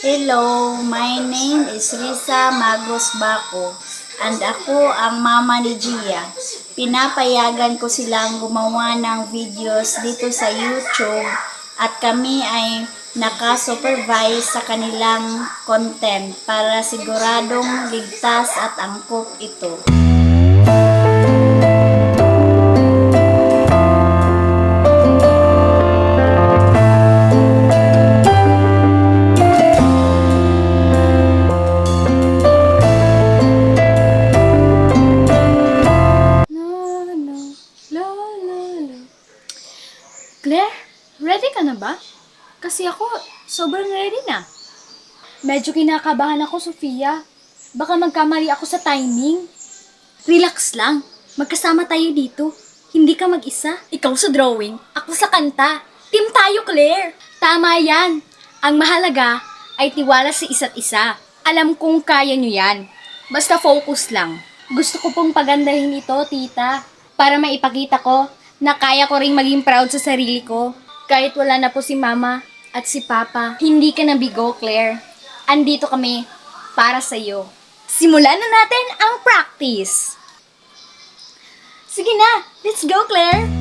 Hello, my name is Risa Magos Baco and ako ang mama ni Gia. Pinapayagan ko silang gumawa ng videos dito sa YouTube at kami ay naka-supervise sa kanilang content para siguradong ligtas at angkop ito. Claire, ready ka na ba? Kasi ako, sobrang ready na. Medyo kinakabahan ako, Sofia. Baka magkamali ako sa timing. Relax lang. Magkasama tayo dito. Hindi ka mag-isa. Ikaw sa drawing, ako sa kanta. Team tayo, Claire. Tama yan. Ang mahalaga ay tiwala sa isa't isa. Alam kong kaya nyo yan. Basta focus lang. Gusto ko pong pagandahin ito, tita. Para maipakita ko na kaya ko ring maging proud sa sarili ko. Kahit wala na po si mama at si papa. Hindi ka nabigo, Claire. Andito kami para sa'yo. Simulan na natin ang practice. Sige na, let's go, Claire!